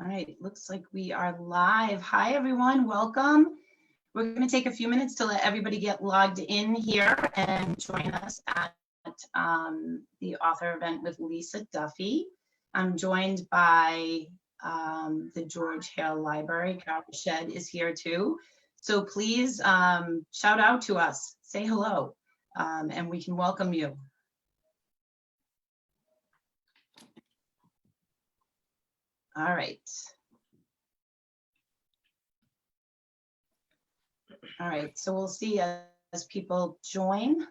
All right, looks like we are live. Hi, everyone. Welcome. We're going to take a few minutes to let everybody get logged in here and join us at the author event with Lisa Duffy. I'm joined by the George Hale Library. Carol Shed is here too. So please shout out to us, say hello, and we can welcome you. All right. All right, so we'll see as people join.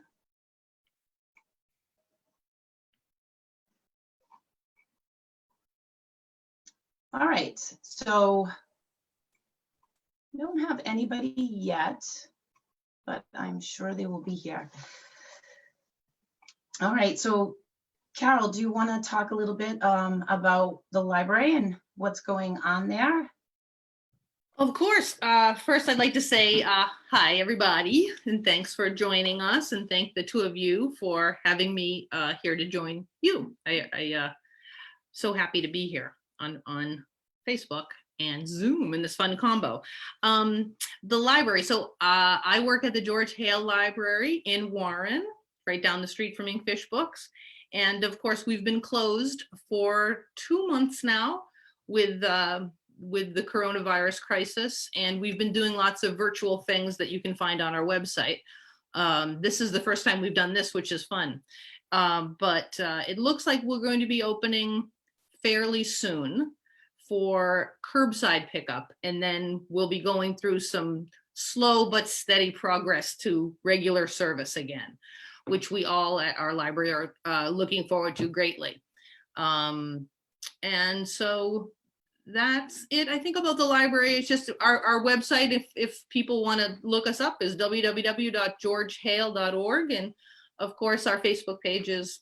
All right, so we don't have anybody yet, but I'm sure they will be here. All right, so Carol, do you want to talk a little bit about the library and what's going on there? Of course. First, I'd like to say hi, everybody, and thanks for joining us, and thank the two of you for having me here to join you. I so happy to be here on Facebook and Zoom in this fun combo. The library. So I work at the George Hale Library in Warren, right down the street from Inkfish Books. And of course, we've been closed for 2 months now with the coronavirus crisis, and we've been doing lots of virtual things that you can find on our website. This is the first time we've done this, which is fun. But it looks like we're going to be opening fairly soon for curbside pickup, and then we'll be going through some slow but steady progress to regular service again, which we all at our library are looking forward to greatly. And so that's it, I think, about the library. It's just our website, if people want to look us up, is www.georgehale.org. And of course, our Facebook page is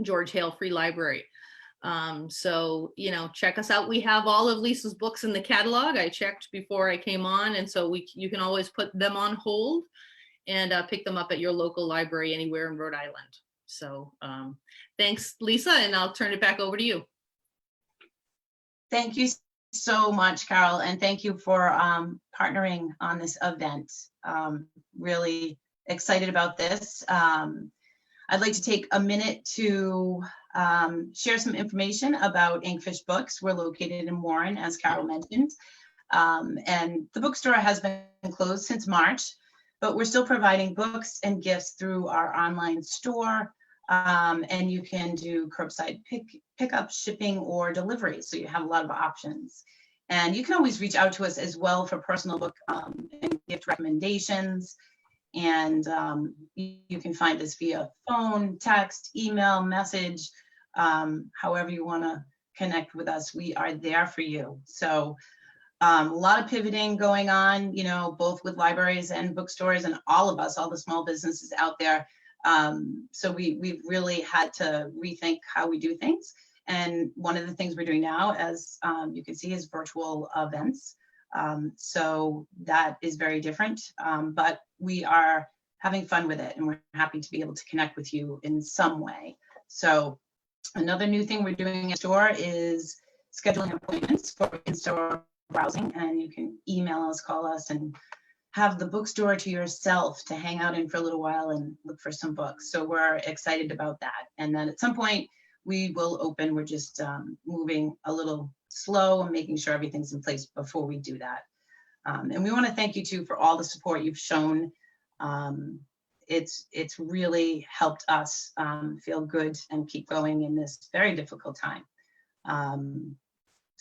George Hale Free Library. So, you know, check us out. We have all of Lisa's books in the catalog. I checked before I came on. And so you can always put them on hold and pick them up at your local library anywhere in Rhode Island. So thanks, Lisa, and I'll turn it back over to you. Thank you so much, Carol, and thank you for partnering on this event. Really excited about this. I'd like to take a minute to share some information about Inkfish Books. We're located in Warren, as Carol mentioned, and the bookstore has been closed since March, but we're still providing books and gifts through our online store. And you can do curbside pickup, shipping, or delivery. So you have a lot of options. And you can always reach out to us as well for personal book and gift recommendations. And you can find us via phone, text, email, message, however you want to connect with us. We are there for you. So a lot of pivoting going on, you know, both with libraries and bookstores and all of us, all the small businesses out there. So we've really had to rethink how we do things. And one of the things we're doing now, as you can see, is virtual events. So that is very different, but we are having fun with it, and we're happy to be able to connect with you in some way. So another new thing we're doing in store is scheduling appointments for in-store browsing, and you can email us, call us, and have the bookstore to yourself to hang out in for a little while and look for some books. So we're excited about that. And then at some point we will open. We're just moving a little slow and making sure everything's in place before we do that. And we want to thank you too for all the support you've shown. It's really helped us feel good and keep going in this very difficult time.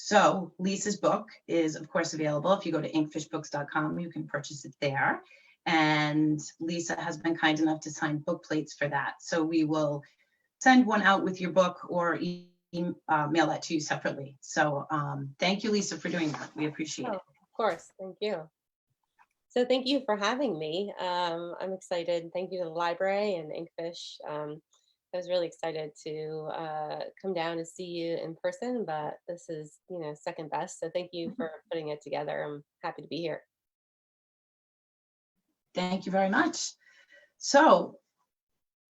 So Lisa's book is, of course, available. If you go to inkfishbooks.com, you can purchase it there. And Lisa has been kind enough to sign book plates for that. So we will send one out with your book or mail that to you separately. So thank you, Lisa, for doing that. We appreciate it. Of course. Thank you. So thank you for having me. I'm excited. Thank you to the library and Inkfish. I was really excited to come down and see you in person, but this is, you know, second best. So thank you for putting it together. I'm happy to be here. Thank you very much. So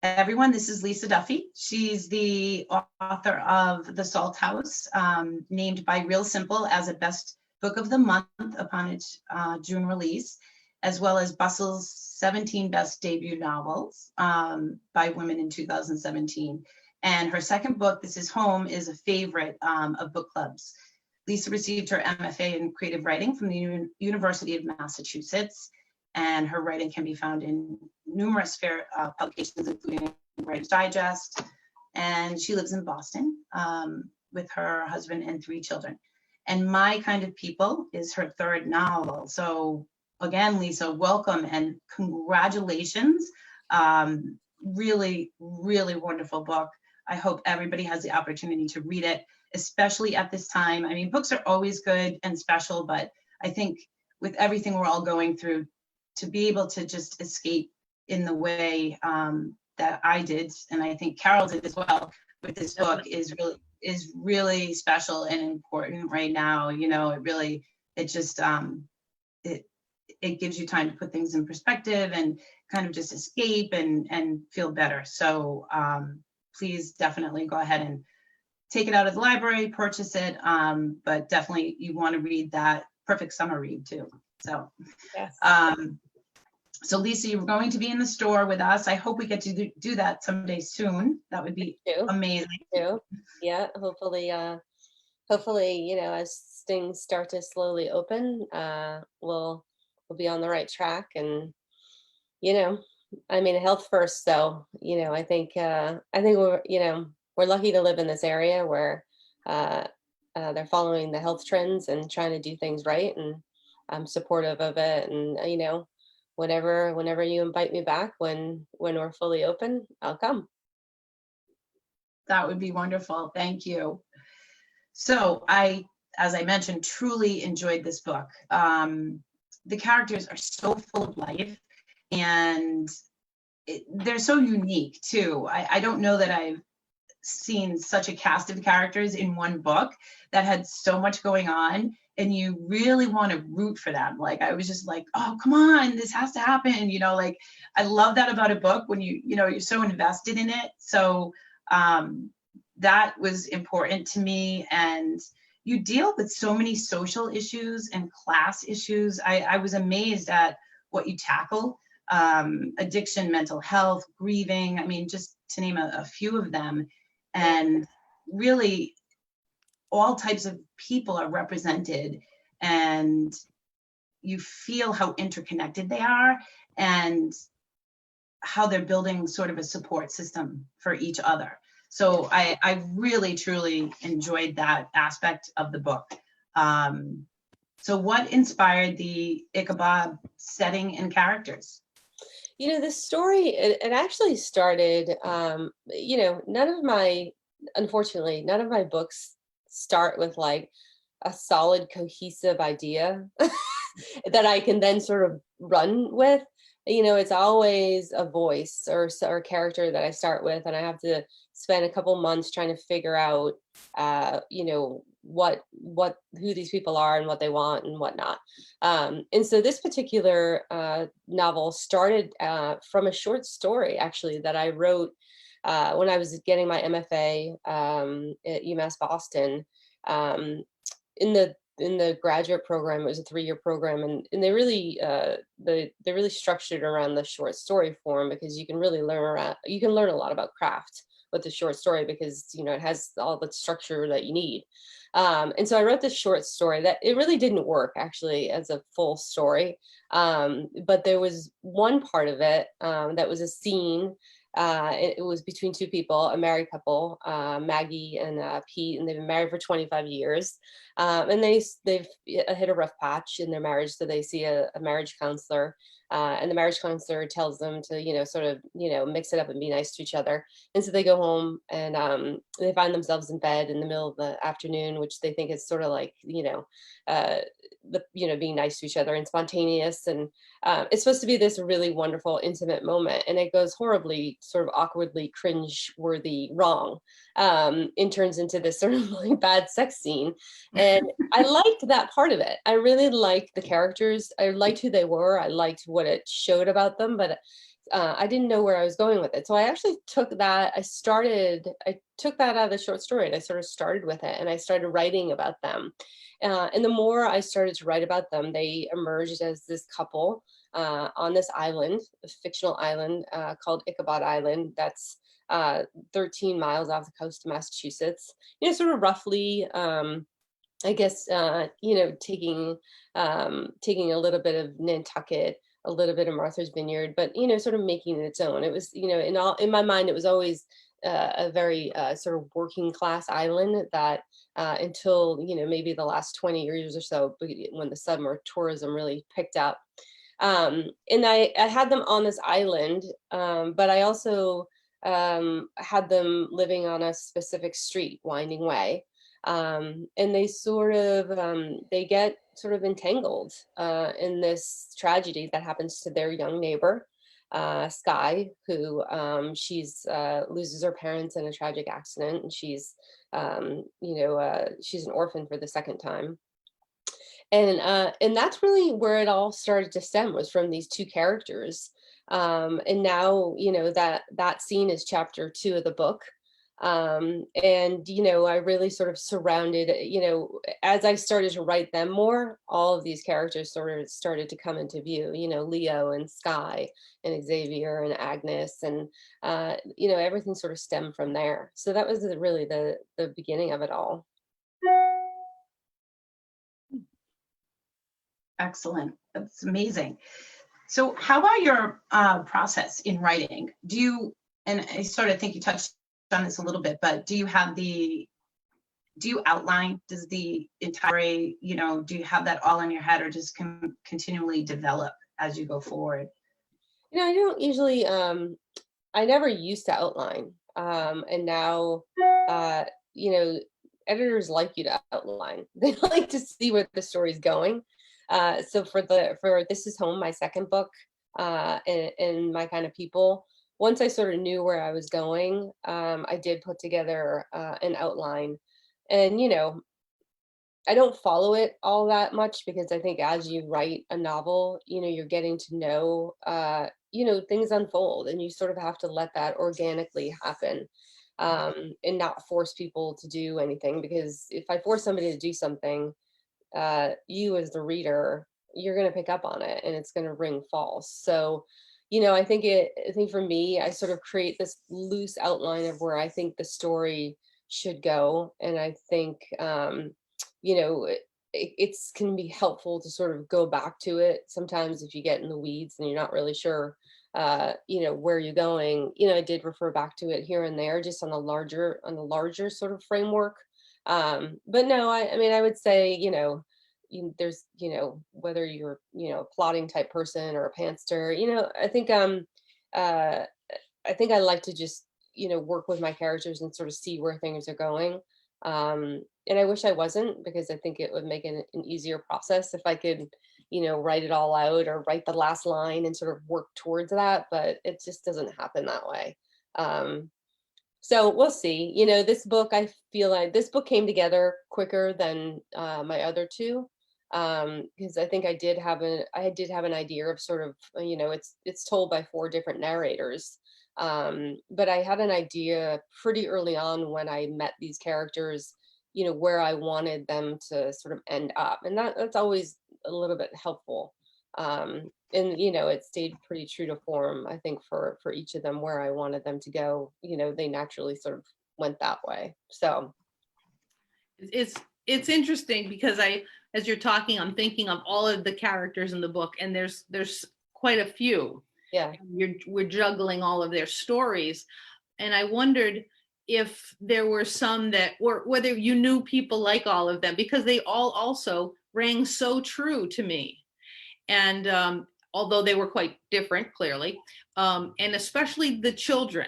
everyone. This is Lisa Duffy. She's the author of The Salt House, named by Real Simple as a best book of the month upon its June release, as well as Bustle's 17 best debut novels by women in 2017. And her second book, This Is Home, is a favorite of book clubs. Lisa received her MFA in creative writing from the University of Massachusetts, and her writing can be found in numerous fair publications, including Writer's Digest. And she lives in Boston with her husband and 3 children. And My Kind of People is her third novel. So again, Lisa, welcome and congratulations. Really, really wonderful book. I hope everybody has the opportunity to read it, especially at this time. I mean, books are always good and special, but I think with everything we're all going through, to be able to just escape in the way that I did, and I think Carol did as well with this book, is really special and important right now. You know, it just it gives you time to put things in perspective and kind of just escape and feel better. So please definitely go ahead and take it out of the library, purchase it, but definitely you want to read that. Perfect summer read too. So Yes. So Lisa, you're going to be in the store with us. I hope we get to do that someday soon. That would be amazing. Too. Yeah, hopefully, you know, as things start to slowly open, we'll be on the right track. And you know, I mean, health first. So you know, I think we're, you know, we're lucky to live in this area where they're following the health trends and trying to do things right, and I'm supportive of it. And you know, whenever you invite me back, when we're fully open, I'll come. That would be wonderful. Thank you. So as I mentioned, truly enjoyed this book. The characters are so full of life, and they're so unique too. I don't know that I've seen such a cast of characters in one book that had so much going on, and you really want to root for them. Like, I was just like, oh, come on, this has to happen. You know, like, I love that about a book when you know, you're so invested in it. So that was important to me. And you deal with so many social issues and class issues. I was amazed at what you tackle. Addiction, mental health, grieving, I mean, just to name a few of them. And really all types of people are represented, and you feel how interconnected they are and how they're building sort of a support system for each other. So I really, truly enjoyed that aspect of the book. So what inspired the Ichabod setting and characters? You know, this story, it actually started, you know, unfortunately, none of my books start with like a solid, cohesive idea that I can then sort of run with. You know, it's always a voice or a character that I start with, and I have to spend a couple months trying to figure out, you know, who these people are and what they want and whatnot. And so this particular novel started from a short story, actually, that I wrote when I was getting my MFA at UMass Boston. In the graduate program, it was a 3-year program, and they really structured around the short story form, because you can really learn a lot about craft with the short story, because you know, it has all the structure that you need. And so I wrote this short story that it really didn't work actually as a full story, but there was one part of it that was a scene. It was between 2 people, a married couple, Maggie and Pete, and they've been married for 25 years. And they've hit a rough patch in their marriage, so they see a marriage counselor. And the marriage counselor tells them to, you know, sort of, you know, mix it up and be nice to each other. And so they go home, and they find themselves in bed in the middle of the afternoon, which they think is sort of like, you know, being nice to each other and spontaneous. And it's supposed to be this really wonderful, intimate moment, and it goes horribly, sort of awkwardly, cringe-worthy wrong. It turns into this sort of like bad sex scene. And I liked that part of it. I really liked the characters. I liked who they were. I liked what what it showed about them, but I didn't know where I was going with it. So I actually took that, I took that out of the short story, and I sort of started with it, and I started writing about them. And the more I started to write about them, they emerged as this couple on this island, a fictional island called Ichabod Island. That's 13 miles off the coast of Massachusetts. Sort of roughly, I guess, taking a little bit of Nantucket, a little bit of Martha's Vineyard, but sort of making it its own. It was, in my mind, it was always a very sort of working class island that until maybe the last 20 years or so, when the summer tourism really picked up. And I had them on this island, but I also had them living on a specific street, winding way. And they they get sort of entangled in this tragedy that happens to their young neighbor, Sky, who she's loses her parents in a tragic accident, and she's she's an orphan for the second time. And that's really where it all started to stem, was from these two characters. And now that scene is chapter 2 of the book. And I really sort of surrounded, as I started to write them more, all of these characters sort of started to come into view, Leo and Sky and Xavier and Agnes, and everything sort of stemmed from there. So that was really the beginning of it all. Excellent. That's amazing. So how about your process in writing? And I sort of think you touched on this a little bit, but do you outline? Does the entire, do you have that all in your head, or just continually develop as you go forward? I don't usually, I never used to outline. And now, editors like you to outline. They like to see where the story's going. So for This Is Home, my second book, and My Kind of People, once I sort of knew where I was going, I did put together an outline. And, I don't follow it all that much, because I think as you write a novel, you're getting to know, things unfold, and you sort of have to let that organically happen, and not force people to do anything. Because if I force somebody to do something, you as the reader, you're going to pick up on it, and it's going to ring false. So, I think for me, I sort of create this loose outline of where I think the story should go. And I think, it can be helpful to sort of go back to it sometimes if you get in the weeds and you're not really sure, where you're going. I did refer back to it here and there, just on the larger sort of framework. But no, I would say, there's, whether you're, a plotting type person or a pantser, I think I like to just, work with my characters and sort of see where things are going. And I wish I wasn't, because I think it would make an easier process if I could, write it all out, or write the last line and sort of work towards that, but it just doesn't happen that way. So we'll see. This book, I feel like this book came together quicker than my other two, because I think I did have an idea of sort of, it's told by 4 different narrators, but I had an idea pretty early on when I met these characters, where I wanted them to sort of end up, and that's always a little bit helpful. And it stayed pretty true to form, I think, for each of them, where I wanted them to go. They naturally sort of went that way. So it's interesting, because as you're talking, I'm thinking of all of the characters in the book, and there's quite a few. Yeah. We're juggling all of their stories, and I wondered if there were some that, or whether you knew people like all of them, because they all also rang so true to me. And although they were quite different, clearly, and especially the children,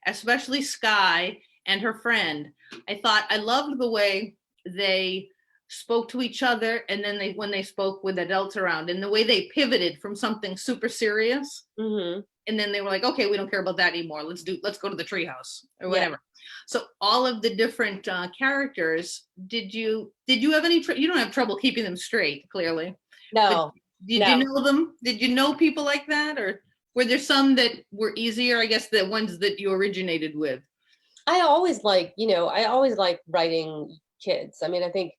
especially Sky and her friend, I loved the way they spoke to each other, and then when they spoke with adults around, and the way they pivoted from something super serious, mm-hmm. and then they were like, okay, we don't care about that anymore. Let's go to the treehouse or whatever. Yeah. So all of the different characters, did you have any? You don't have trouble keeping them straight, clearly. No. Did you know them? Did you know people like that, or were there some that were easier? I guess the ones that you originated with. I always like writing kids. I mean, I think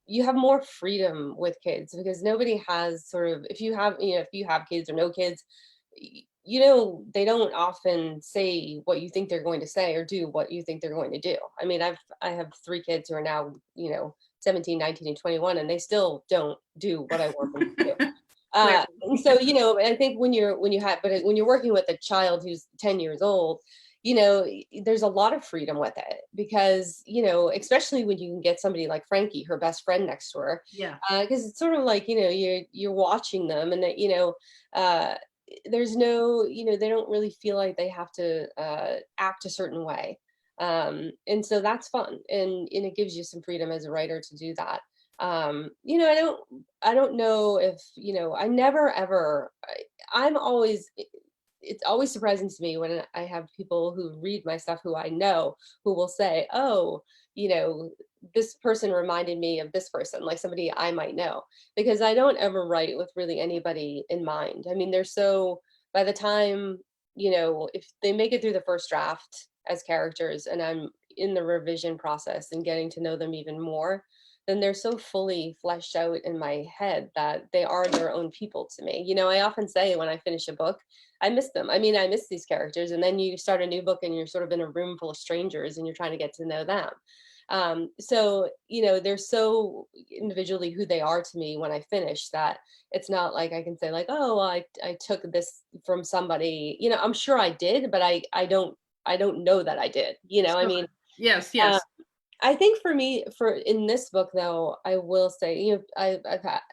you have more freedom with kids because nobody has sort of, if you have kids or no kids, they don't often say what you think they're going to say or do what you think they're going to do. I mean, I have 3 kids who are now, 17, 19, and 21, and they still don't do what I want them to do. And so, I think when you're working with a child who's 10 years old, there's a lot of freedom with it because, especially when you can get somebody like Frankie, her best friend, next to her. Yeah. Because it's sort of like, you're watching them, and that, there's no, they don't really feel like they have to act a certain way. And so that's fun. And it gives you some freedom as a writer to do that. I don't know if, I never ever, I'm always, it's always surprising to me when I have people who read my stuff who I know who will say, oh, this person reminded me of this person, like somebody I might know, because I don't ever write with really anybody in mind. I mean, by the time, if they make it through the first draft as characters and I'm in the revision process and getting to know them even more, then they're so fully fleshed out in my head that they are their own people to me. I often say when I finish a book, I miss them. I mean, I miss these characters. And then you start a new book and you're sort of in a room full of strangers and you're trying to get to know them. So, they're so individually who they are to me when I finish that it's not like I can say like, oh, well, I took this from somebody, I'm sure I did, but I don't know that I did, I mean, yes. I think for me, in this book, though, I will say, I've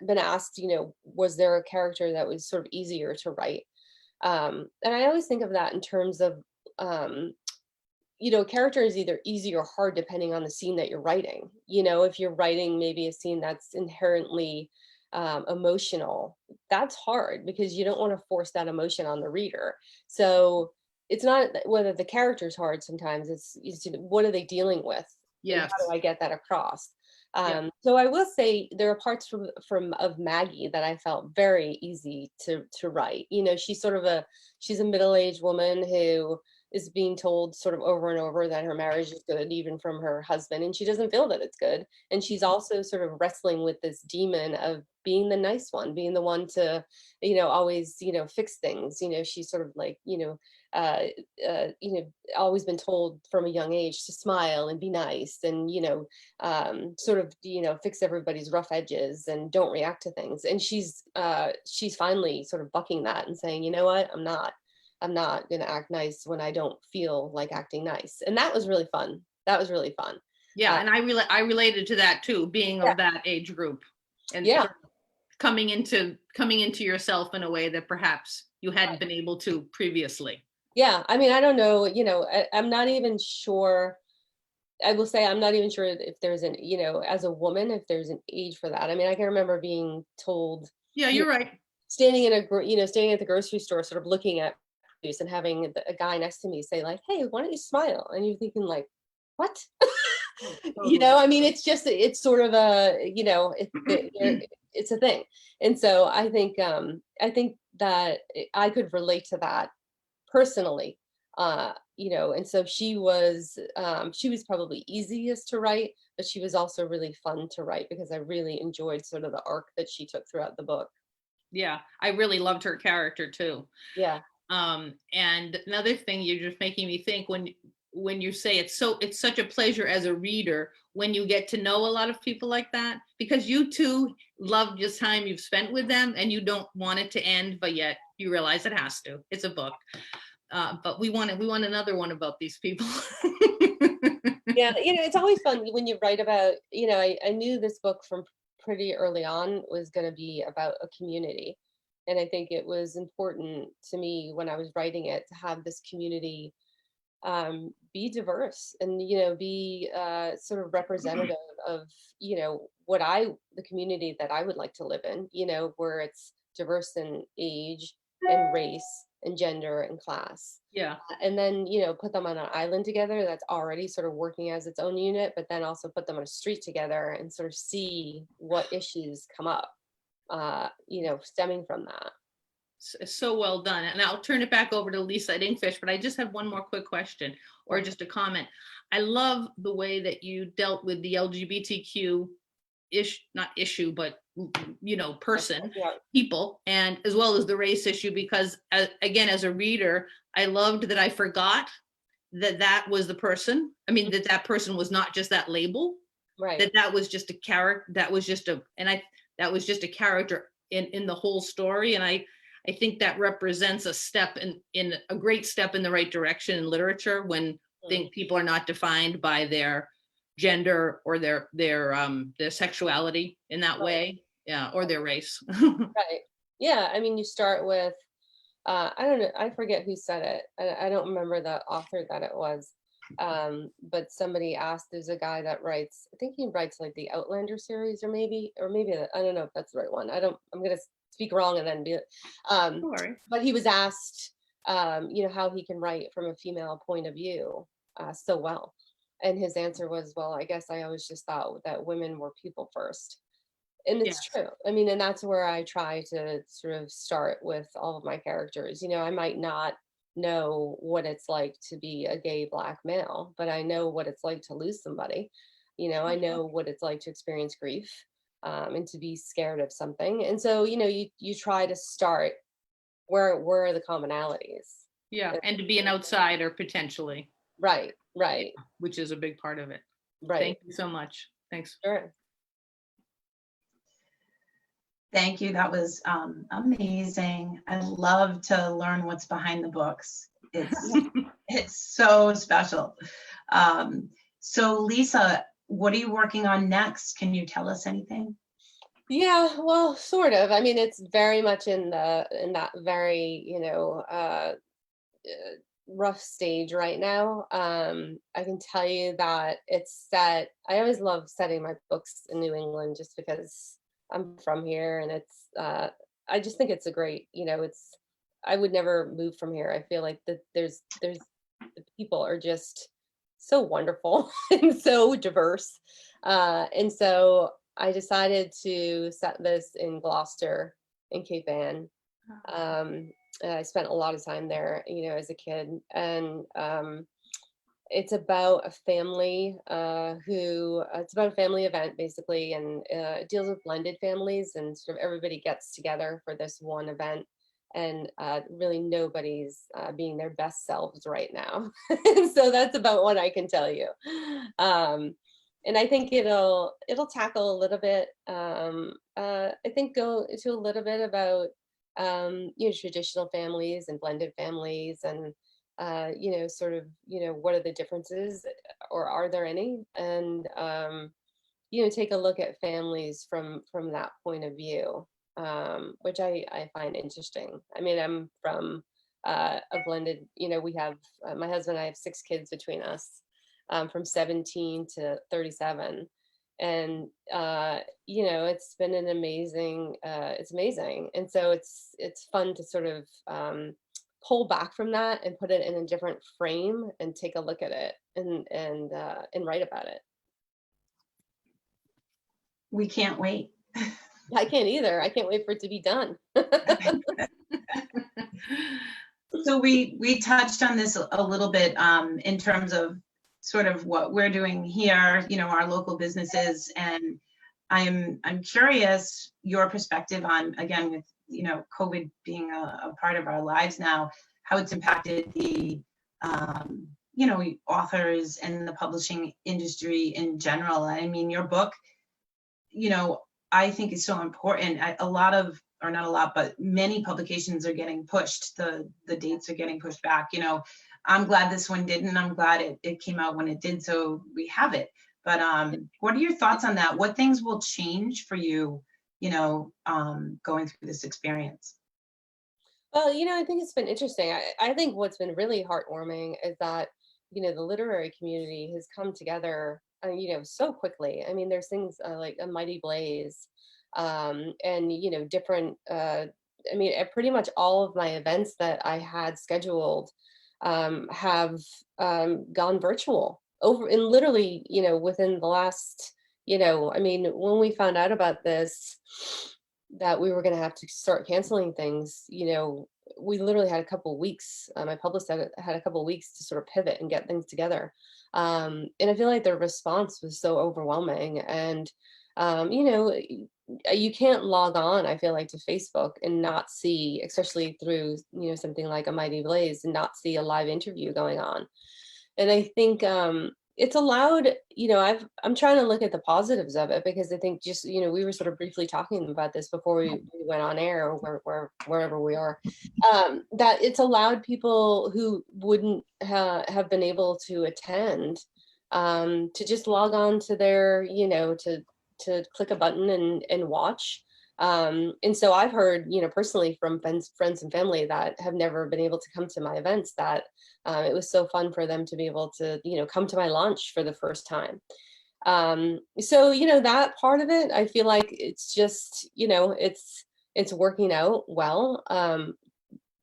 been asked, was there a character that was sort of easier to write? And I always think of that in terms of, character is either easy or hard depending on the scene that you're writing. If you're writing maybe a scene that's inherently emotional, that's hard because you don't want to force that emotion on the reader. So it's not whether the character's hard. Sometimes it's what are they dealing with? Yes. And how do I get that across? Yeah. So I will say there are parts of Maggie that I felt very easy to write. She's a middle-aged woman who is being told sort of over and over that her marriage is good, even from her husband, and she doesn't feel that it's good. And she's also sort of wrestling with this demon of being the nice one, being the one to, always, fix things. She's sort of like, always been told from a young age to smile and be nice and, sort of, fix everybody's rough edges and don't react to things. And she's finally sort of bucking that and saying, you know what, I'm not going to act nice when I don't feel like acting nice. And that was really fun. Yeah. And I related to that too, being of that age group and sort of coming into yourself in a way that perhaps you hadn't been able to previously. Yeah. I mean, I don't know, I'm not even sure. I will say I'm not even sure if there's as a woman, if there's an age for that. I mean, I can remember being told. Yeah, you're right. Standing at the grocery store, sort of looking at produce and having a guy next to me say like, hey, why don't you smile? And you're thinking like, what? I mean, it's sort of a, it's a thing. And so I think that I could relate to that personally, and so she was probably easiest to write, but she was also really fun to write because I really enjoyed sort of the arc that she took throughout the book. Yeah, I really loved her character too. Yeah. And another thing, you're just making me think when you say it's such a pleasure as a reader when you get to know a lot of people like that, because you too love the time you've spent with them and you don't want it to end, but yet you realize it has to. It's a book. But we want another one about these people. Yeah, it's always fun when you write about, I knew this book from pretty early on was going to be about a community. And I think it was important to me when I was writing it to have this community be diverse and, be sort of representative of, the community that I would like to live in, where it's diverse in age and race and gender and class. Yeah. And then, put them on an island together that's already sort of working as its own unit, but then also put them on a street together and sort of see what issues come up. stemming from that. So well done. And I'll turn it back over to Lisa at Inkfish, but I just have one more quick question or just a comment. I love the way that you dealt with the LGBTQ not issue, but person, people, and as well as the race issue, because again, as a reader, I loved that I forgot that was the person. I mean, that person was not just that label, right? That was just a character, that was just a character in the whole story. And I think that represents a step in a great step in the right direction in literature, when people are not defined by their gender or their sexuality in that way, or their race. Right. Yeah. I mean, you start with, I don't know, I forget who said it. I don't remember the author that it was. But somebody asked, there's a guy that writes, I think he writes like the Outlander series, or maybe I don't know if that's the right one. I'm going to speak wrong and then be, but he was asked, how he can write from a female point of view so well. And his answer was, well, I guess I always just thought that women were people first. And it's true. I mean, and that's where I try to sort of start with all of my characters. I might not know what it's like to be a gay Black male, but I know what it's like to lose somebody. I know what it's like to experience grief, and to be scared of something. And so, you try to start where are the commonalities. Yeah, and to be an outsider potentially. Right. Which is a big part of it. Right. Thank you so much. Thanks. Sure. Thank you. That was amazing. I love to learn what's behind the books. It's so special. So Lisa, what are you working on next? Can you tell us anything? Yeah, well, sort of. I mean, it's very much in that very, rough stage right now. I can tell you that it's set. I always love setting my books in New England just because I'm from here, and it's I just think it's a great, I would never move from here. I feel like that there's the people are just so wonderful and so diverse. And so I decided to set this in Gloucester in Cape Ann. I spent a lot of time there, as a kid, and it's about a family it's about a family event basically, and it deals with blended families, and sort of everybody gets together for this one event, and really nobody's being their best selves right now. So that's about what I can tell you. And I think it'll tackle a little bit. I think go to a little bit about traditional families and blended families, and sort of what are the differences, or are there any? And take a look at families from that point of view, which I find interesting. I mean, I'm from a blended. We have my husband and I have 6 kids between us. From 17 to 37, and it's been an amazing it's amazing. And so it's fun to sort of pull back from that and put it in a different frame and take a look at it and write about it. We can't wait. I can't either. I can't wait for it to be done. So we touched on this a little bit in terms of sort of what we're doing here, our local businesses, and I'm curious your perspective on, again, with COVID being a part of our lives now, how it's impacted the authors and the publishing industry in general. I mean, your book, I think is so important. Not a lot, but many publications are getting pushed. The dates are getting pushed back. I'm glad this one didn't. I'm glad it came out when it did, so we have it. But what are your thoughts on that? What things will change for you, going through this experience? Well, I think it's been interesting. I think what's been really heartwarming is that, the literary community has come together, so quickly. I mean, there's things like A Mighty Blaze, and, different, pretty much all of my events that I had scheduled have gone virtual over in literally, within the last, when we found out about this, that we were going to have to start canceling things, you know, we literally had a couple of weeks. My publicist had a couple of weeks to sort of pivot and get things together. And I feel like the response was so overwhelming. And, you know, you can't log on, I feel like, to Facebook and not see, especially through, you know, something like A Mighty Blaze, and not see a live interview going on. And I think it's allowed, you know, I'm trying to look at the positives of it, because I think, just, you know, we were sort of briefly talking about this before we went on air, or wherever we are, that it's allowed people who wouldn't have been able to attend, to just log on to their, you know, to click a button and watch. And so I've heard, you know, personally from friends and family that have never been able to come to my events, that it was so fun for them to be able to, you know, come to my launch for the first time. So, you know, that part of it, I feel like it's just, you know, it's working out well.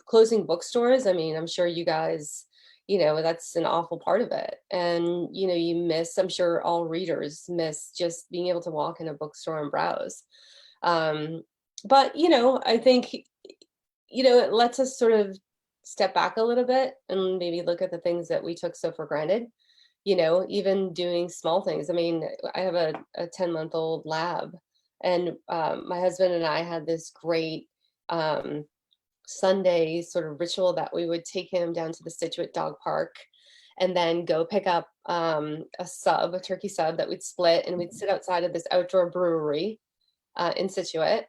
Closing bookstores, I mean, I'm sure you guys, you know, that's an awful part of it. And, you know, you miss, I'm sure all readers miss just being able to walk in a bookstore and browse. But, you know, I think, you know, it lets us sort of step back a little bit and maybe look at the things that we took so for granted, you know, even doing small things. I mean, I have a 10-month-old lab, and my husband and I had this great Sunday sort of ritual that we would take him down to the Situate Dog Park and then go pick up a turkey sub that we'd split, and we'd sit outside of this outdoor brewery in Situate,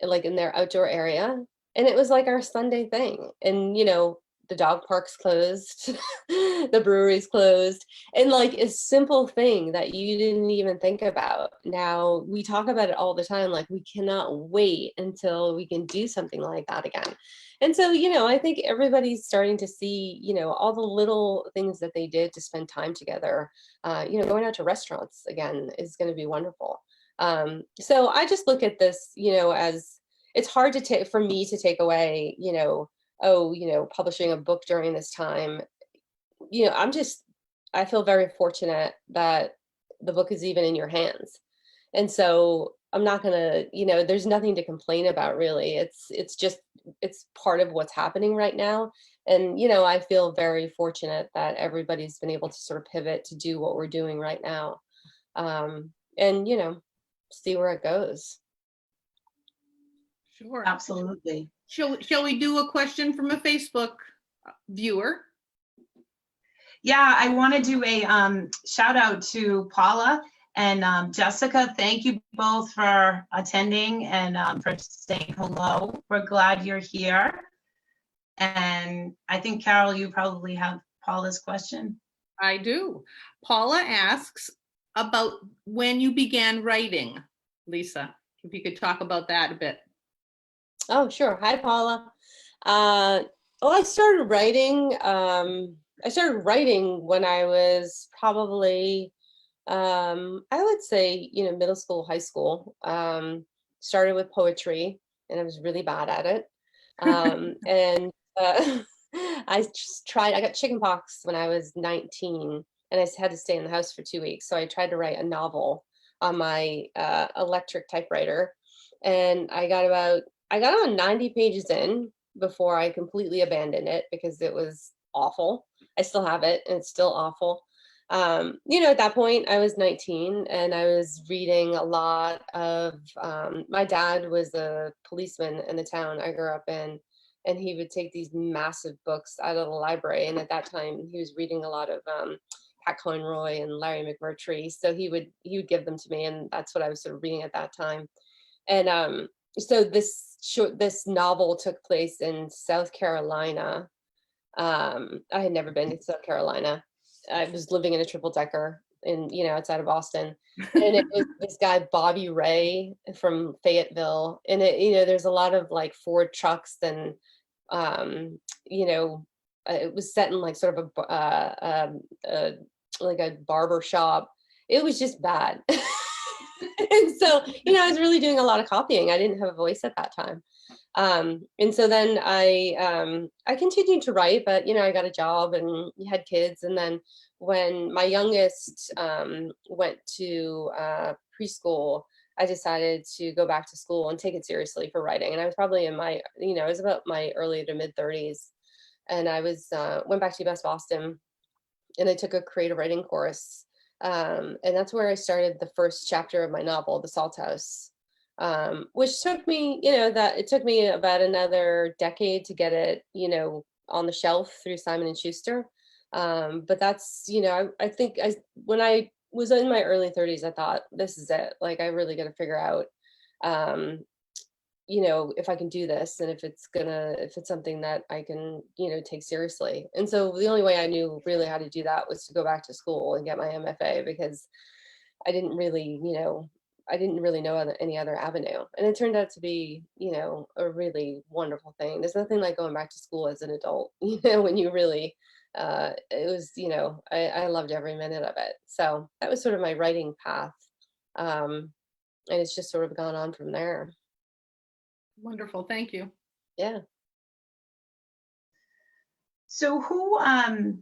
like in their outdoor area. And it was like our Sunday thing. And, you know, the dog park's closed, the brewery's closed, and like a simple thing that you didn't even think about. Now we talk about it all the time, like we cannot wait until we can do something like that again. And so, you know, I think everybody's starting to see, you know, all the little things that they did to spend time together. You know, going out to restaurants again is going to be wonderful. So I just look at this, you know, as it's hard to take, for me to take away, you know, oh, you know, publishing a book during this time. You know, I feel very fortunate that the book is even in your hands. And so I'm not gonna, you know, there's nothing to complain about really. It's just, it's part of what's happening right now. And, you know, I feel very fortunate that everybody's been able to sort of pivot to do what we're doing right now. And, you know, see where it goes. Sure. Absolutely. Shall we do a question from a Facebook viewer? Yeah, I want to do a shout out to Paula and Jessica. Thank you both for attending and for saying hello. We're glad you're here. And I think, Carol, you probably have Paula's question. I do. Paula asks about when you began writing, Lisa, if you could talk about that a bit. Oh, sure. Hi, Paula. I started writing. I started writing when I was probably, I would say, you know, middle school, high school. Started with poetry, and I was really bad at it. And I just tried. I got chickenpox when I was 19, and I had to stay in the house for 2 weeks. So I tried to write a novel on my electric typewriter, and I got on 90 pages in before I completely abandoned it because it was awful. I still have it, and it's still awful. You know, at that point, I was 19, and I was reading a lot of. My dad was a policeman in the town I grew up in, and he would take these massive books out of the library. And at that time, he was reading a lot of Pat Conroy and Larry McMurtry. So he would give them to me, and that's what I was sort of reading at that time. And so this novel took place in South Carolina. I had never been to South Carolina. I was living in a triple decker outside of Boston. And it was this guy, Bobby Ray from Fayetteville. And there's a lot of like Ford trucks and, it was set in like sort of like a barber shop. It was just bad. And so, I was really doing a lot of copying. I didn't have a voice at that time. And so then I continued to write, but, I got a job and had kids. And then when my youngest went to preschool, I decided to go back to school and take it seriously for writing. And I was probably in my, I was about my early to mid 30s. And I was, went back to UMass Boston and I took a creative writing course. And that's where I started the first chapter of my novel, The Salt House, which took me, that it took me about another decade to get it, on the shelf through Simon and Schuster. But that's, I think when I was in my early 30s, I thought, this is it. Like, I really got to figure out, if I can do this and if it's something that I can, take seriously. And so the only way I knew really how to do that was to go back to school and get my MFA, because I didn't really, know any other avenue. And it turned out to be, a really wonderful thing. There's nothing like going back to school as an adult, when you really, it was, I loved every minute of it. So that was sort of my writing path. And it's just sort of gone on from there. Wonderful. Thank you. Yeah. So let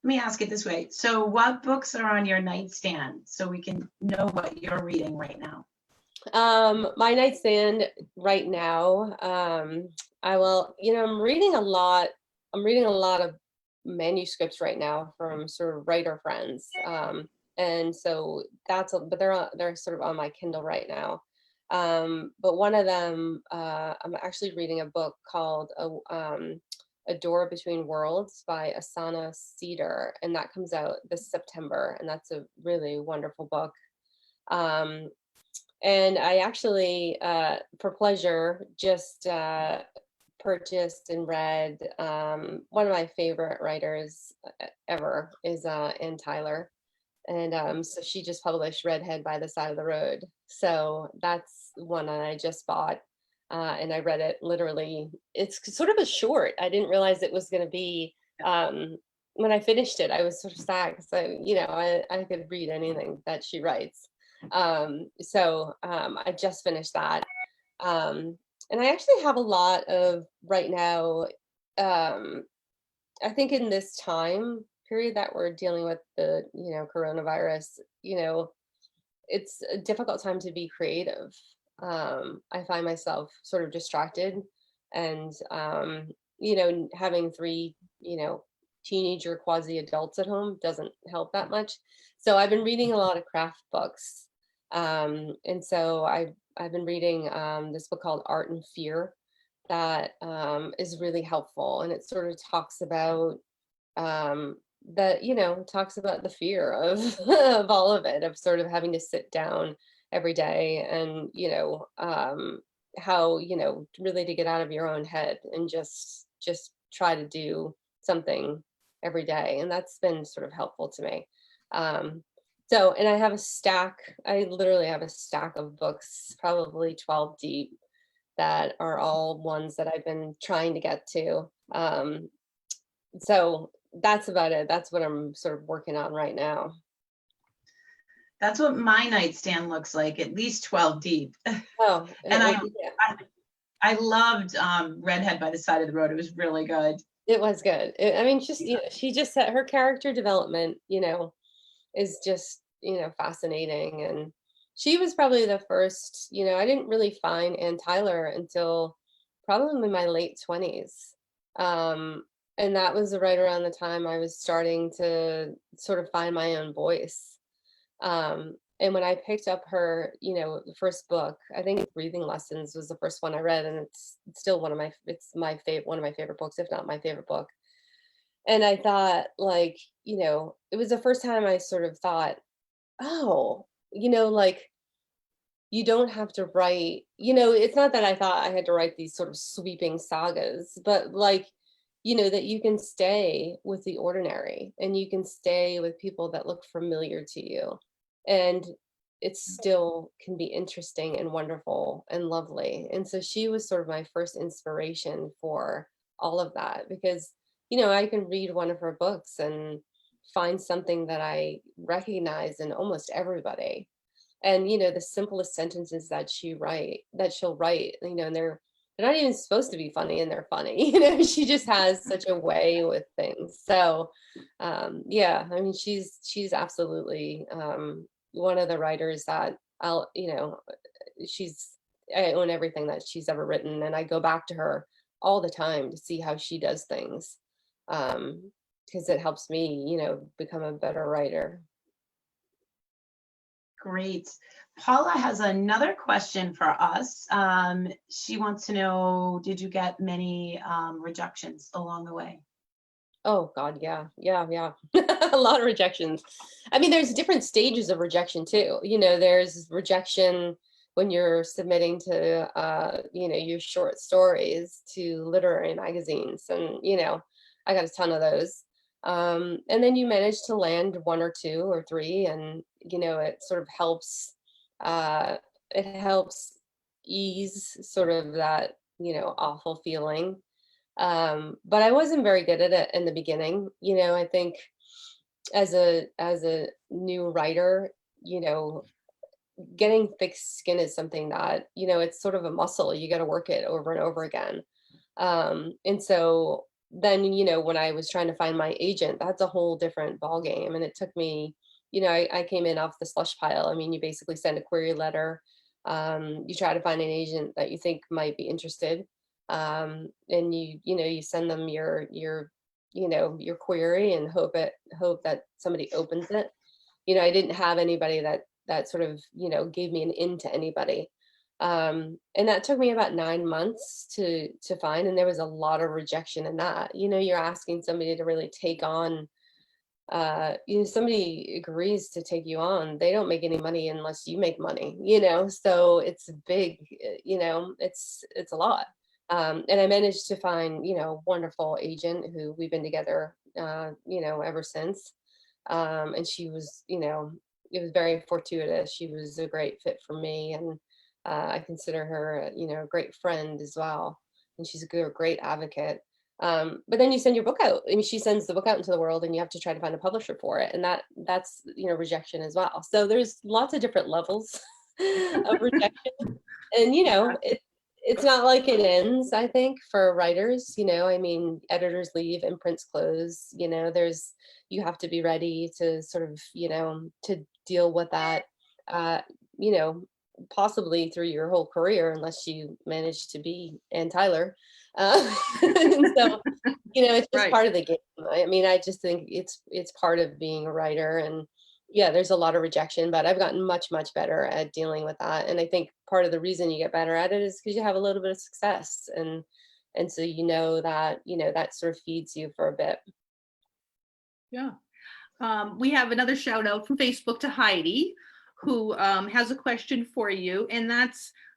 me ask it this way. So what books are on your nightstand so we can know what you're reading right now? My nightstand right now, I'm reading a lot of manuscripts right now from sort of writer friends. And so but they're sort of on my Kindle right now. But one of them, I'm actually reading a book called A Door Between Worlds by Asana Cedar, and that comes out this September, and that's a really wonderful book. And I actually, for pleasure, just purchased and read one of my favorite writers ever is Ann Tyler. And so she just published Redhead by the Side of the Road. So that's one I just bought. And I read it literally. It's sort of a short. I didn't realize it was going to be, when I finished it, I was sort of sad because I could read anything that she writes. So I just finished that. And I actually have a lot of right now, I think in this time period that we're dealing with the, coronavirus, it's a difficult time to be creative. I find myself sort of distracted and, having three, teenager quasi adults at home doesn't help that much. So I've been reading a lot of craft books. And so I've been reading this book called Art and Fear that is really helpful. And it sort of talks about talks about the fear of of all of it, of sort of having to sit down every day and how really to get out of your own head and just try to do something every day. And that's been sort of helpful to me. And I literally have a stack of books, probably 12 deep, that are all ones that I've been trying to get to. So that's about it. That's what I'm sort of working on right now. That's what my nightstand looks like, at least 12 deep. Oh, and I loved Redhead by the Side of the Road. It was really good. It was good. She just said her character development, is just, fascinating. And she was probably the first, I didn't really find Ann Tyler until probably in my late 20s. And that was right around the time I was starting to sort of find my own voice. And when I picked up her, the first book, I think Breathing Lessons was the first one I read, and it's still one of my favorite books, if not my favorite book. And I thought, like, it was the first time I sort of thought, oh, like, you don't have to write, it's not that I thought I had to write these sort of sweeping sagas, but like, that you can stay with the ordinary and you can stay with people that look familiar to you. And it still can be interesting and wonderful and lovely. And so she was sort of my first inspiration for all of that, because, I can read one of her books and find something that I recognize in almost everybody. And, the simplest sentences that she'll write, and they're not even supposed to be funny, and they're funny. She just has such a way with things. So, yeah, I mean, she's absolutely one of the writers that I own everything that she's ever written, and I go back to her all the time to see how she does things, because it helps me, become a better writer. Great. Paula has another question for us. She wants to know, did you get many rejections along the way? Oh God, yeah. A lot of rejections. I mean, there's different stages of rejection too. There's rejection when you're submitting to your short stories to literary magazines, and I got a ton of those. And then you manage to land one or two or three, and it sort of helps it helps ease sort of that, awful feeling. But I wasn't very good at it in the beginning. I think as a new writer, getting thick skin is something that, it's sort of a muscle. You got to work it over and over again. And so then, when I was trying to find my agent, that's a whole different ball game. And it took me, I came in off the slush pile. I mean, you basically send a query letter. You try to find an agent that you think might be interested. And you send them your query and hope that somebody opens it. I didn't have anybody that sort of, gave me an in to anybody. And that took me about 9 months to find, and there was a lot of rejection in that. You're asking somebody to really take on, somebody agrees to take you on, they don't make any money unless you make money, so it's big, it's a lot. And I managed to find, a wonderful agent who we've been together, ever since. And she was, it was very fortuitous. She was a great fit for me. And I consider her, a great friend as well. And she's a great advocate. But then you send your book out. I mean, she sends the book out into the world, and you have to try to find a publisher for it. And that's, rejection as well. So there's lots of different levels of rejection. And, it's not like it ends, I think, for writers. I mean, editors leave, imprints close. You have to be ready to sort of, to deal with that, you know, possibly through your whole career, unless you manage to be Ann Tyler. And so, it's just Right. part of the game. I mean, I just think it's part of being a writer. And yeah, there's a lot of rejection, but I've gotten much, much better at dealing with that. And I think part of the reason you get better at it is because you have a little bit of success. And so that, that sort of feeds you for a bit. Yeah. We have another shout out from Facebook to Heidi, who has a question for you. And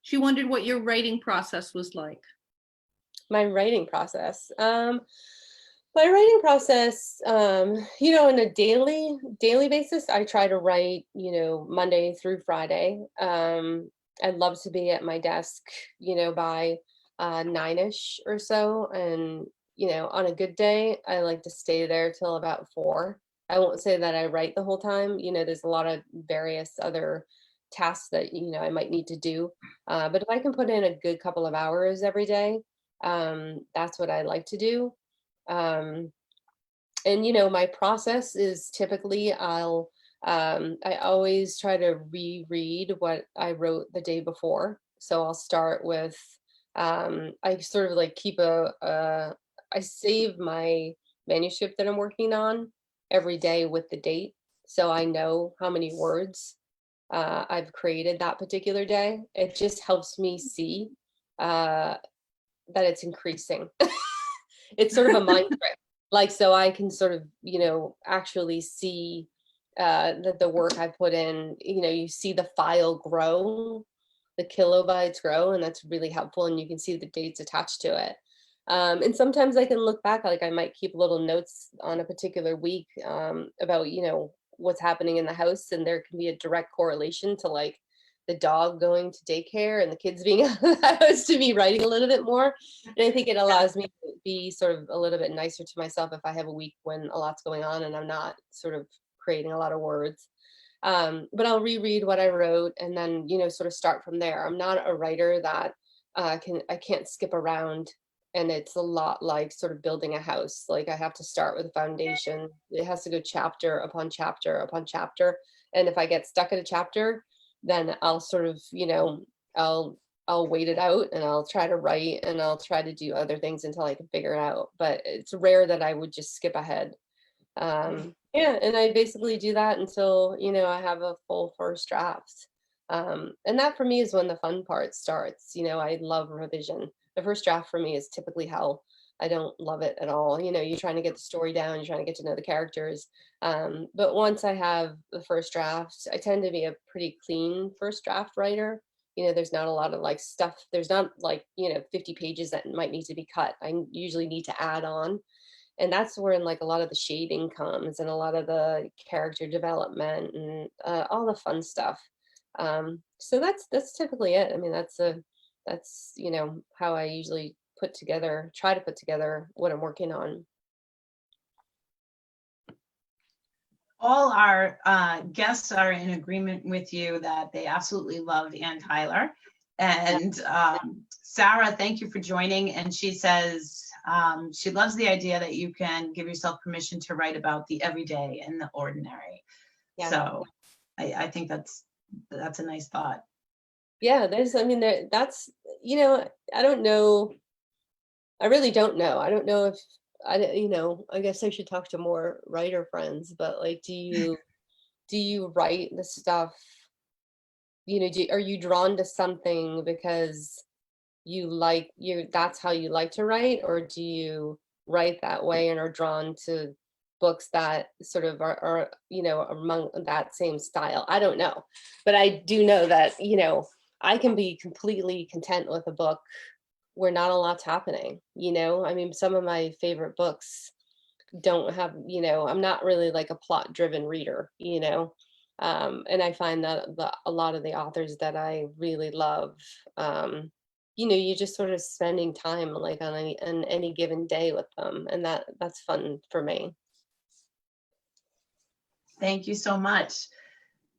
she wondered what your writing process was like. My writing process. My writing process, on a daily basis, I try to write, Monday through Friday. I'd love to be at my desk, by 9ish or so. And, on a good day, I like to stay there till about 4. I won't say that I write the whole time. There's a lot of various other tasks that, I might need to do. But if I can put in a good couple of hours every day, that's what I like to do. And my process is typically I always try to reread what I wrote the day before. So I'll start with I sort of like keep I save my manuscript that I'm working on every day with the date, so I know how many words I've created that particular day. It just helps me see that it's increasing. It's sort of a mind trick. Like, so I can sort of, actually see that the work I put in, you see the file grow, the kilobytes grow, and that's really helpful. And you can see the dates attached to it. And sometimes I can look back, like I might keep little notes on a particular week about, what's happening in the house. And there can be a direct correlation to like the dog going to daycare and the kids being out of the house to me writing a little bit more. And I think it allows me to be sort of a little bit nicer to myself if I have a week when a lot's going on and I'm not sort of creating a lot of words. But I'll reread what I wrote and then, sort of start from there. I'm not a writer that I can't skip around. And it's a lot like sort of building a house. Like I have to start with a foundation. It has to go chapter upon chapter upon chapter. And if I get stuck at a chapter, then I'll sort of, I'll wait it out and I'll try to write and I'll try to do other things until I can figure it out. But it's rare that I would just skip ahead. Yeah, and I basically do that until, I have a full first draft. And that for me is when the fun part starts. I love revision. The first draft for me is typically hell. I don't love it at all. You're trying to get the story down, you're trying to get to know the characters. But once I have the first draft, I tend to be a pretty clean first draft writer. There's not a lot of like stuff. There's not like, 50 pages that might need to be cut. I usually need to add on. And that's where like a lot of the shading comes and a lot of the character development and all the fun stuff. So that's typically it. I mean, that's how I usually try to put together what I'm working on. All our guests are in agreement with you that they absolutely loved Ann Tyler. And Sarah, thank you for joining. And she says she loves the idea that you can give yourself permission to write about the everyday and the ordinary. Yeah. So I think that's a nice thought. Yeah, that's, I don't know. I really don't know. I don't know if I guess I should talk to more writer friends, but like, do you write the stuff, are you drawn to something because that's how you like to write, or do you write that way and are drawn to books that sort of are among that same style? I don't know, but I do know that I can be completely content with a book where not a lot's happening. I mean, some of my favorite books don't have, I'm not really like a plot driven reader, and I find that a lot of the authors that I really love, you just sort of spending time like on any given day with them, and that's fun for me. Thank you so much.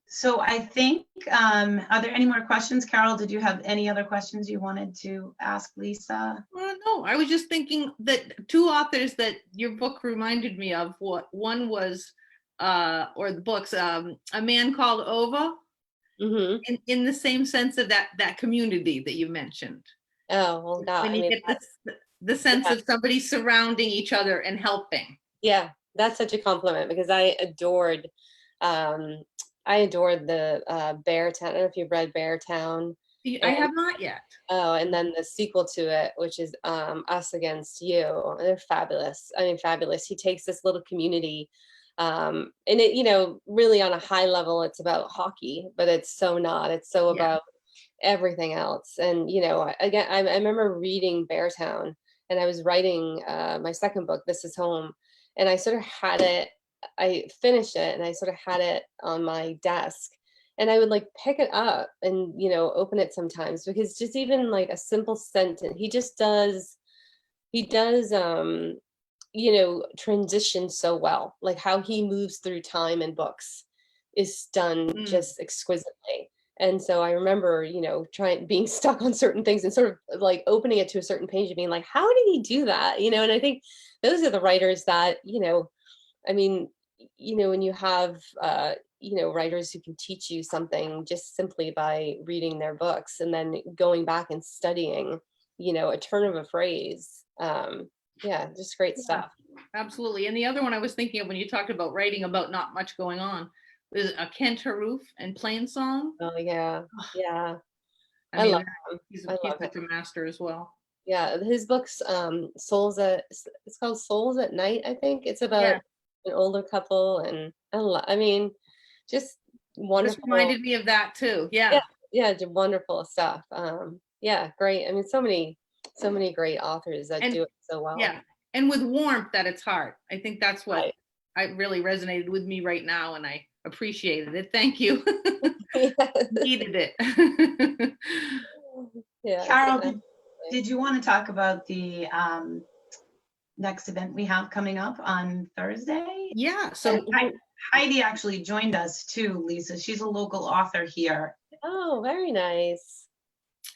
So I think, are there any more questions? Carol, did you have any other questions you wanted to ask Lisa? Well, no, I was just thinking that two authors that your book reminded me of, one was, or the books, A Man Called Ova, Mm-hmm. in the same sense of that community that you mentioned. Oh, well, God, when you get the sense of somebody surrounding each other and helping. Yeah, that's such a compliment, because I adored the Beartown. I don't know if you've read Beartown. I have not yet. Oh, and then the sequel to it, which is Us Against You. They're fabulous. I mean, fabulous. He takes this little community, and it, really on a high level, it's about hockey, but it's so not. It's so about everything else. And, again, I remember reading Beartown, and I was writing my second book, This Is Home, and I sort of had it, I finished it, and I sort of had it on my desk. And I would like pick it up and, open it sometimes, because just even like a simple sentence, he does, transition so well. Like how he moves through time in books is done just exquisitely. And so I remember, being stuck on certain things and sort of like opening it to a certain page and being like, how did he do that? And I think those are the writers that, I mean, when you have, writers who can teach you something just simply by reading their books and then going back and studying, a turn of a phrase. Yeah, just great stuff. Absolutely. And the other one I was thinking of when you talked about writing about not much going on was Kent Haroof and Plain Song. Oh, yeah. Yeah. I mean, love him. He's such a master as well. Yeah, his books, it's called Souls at Night, I think. It's about an older couple, and I mean, just wonderful. This reminded me of that too. Yeah, wonderful stuff. Yeah, great. I mean, so many great authors that do it so well. Yeah, and with warmth at its heart. I think that's what I really resonated with me right now, and I appreciated it. Thank you. Needed it. Yeah. Carol, did you want to talk about the next event we have coming up on Thursday? Yeah. So Heidi actually joined us too, Lisa. She's a local author here. Oh, very nice.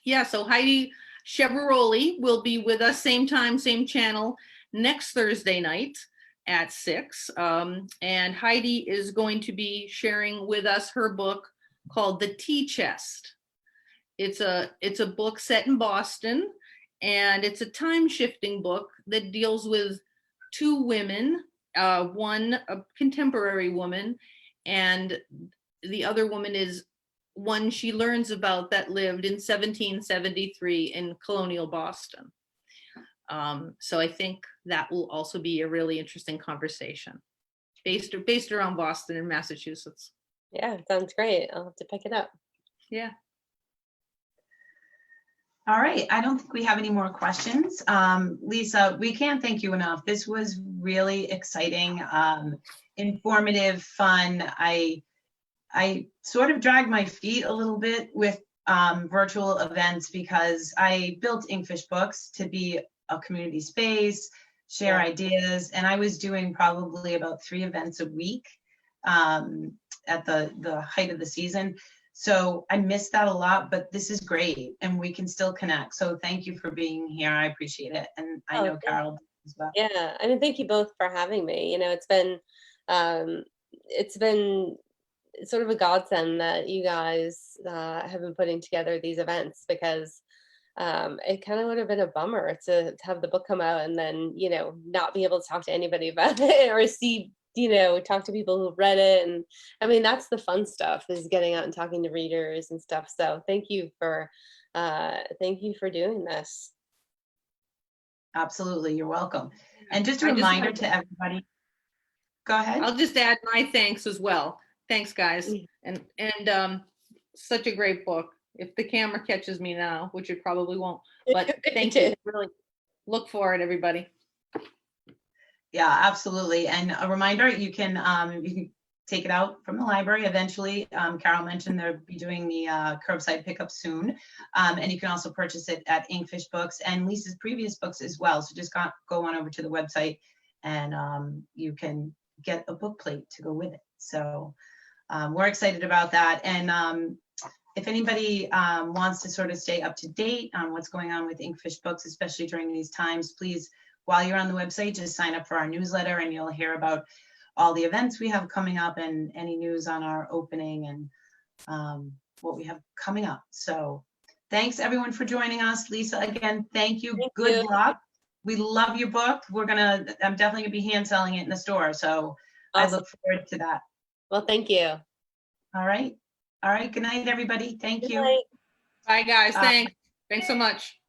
Yeah. So Heidi Cheveroli will be with us, same time, same channel, next Thursday night at 6. And Heidi is going to be sharing with us her book called The Tea Chest. It's a book set in Boston, and it's a time-shifting book that deals with two women, one a contemporary woman, and the other woman is one she learns about that lived in 1773 in colonial Boston. So I think that will also be a really interesting conversation based around Boston and Massachusetts. Yeah, sounds great. I'll have to pick it up. Yeah. All right, I don't think we have any more questions. Lisa, we can't thank you enough. This was really exciting, informative, fun. I sort of dragged my feet a little bit with virtual events because I built Inkfish Books to be a community space, share ideas, and I was doing probably about 3 events a week at the height of the season. So I missed that a lot, but this is great and we can still connect. So thank you for being here. I appreciate it. And I know Carol as well. Yeah, I mean, thank you both for having me. You know, it's been sort of a godsend that you guys have been putting together these events, because it kind of would have been a bummer to have the book come out and then, you know, not be able to talk to anybody about it or see, you know, talk to people who've read it. And I mean, that's the fun stuff, is getting out and talking to readers and stuff. So thank you for doing this. Absolutely, you're welcome. And just a I just reminder wanted to everybody, go ahead. I'll just add my thanks as well. Thanks, guys. And such a great book. If the camera catches me now, which it probably won't, but thank you. Really look for it, everybody. Yeah, absolutely. And a reminder, you can take it out from the library eventually. Carol mentioned they'll be doing the curbside pickup soon. And you can also purchase it at Inkfish Books and Lisa's previous books as well. So just go on over to the website and you can get a book plate to go with it. So we're excited about that. And if anybody wants to sort of stay up to date on what's going on with Inkfish Books, especially during these times, please, while you're on the website, just sign up for our newsletter and you'll hear about all the events we have coming up and any news on our opening and what we have coming up. So thanks everyone for joining us. Lisa, again, thank you. Good luck. We love your book. I'm definitely gonna be hand selling it in the store. So awesome. I look forward to that. Well, thank you. All right. All right. Good night, everybody. Thank you. Night. Bye, guys. Thanks so much.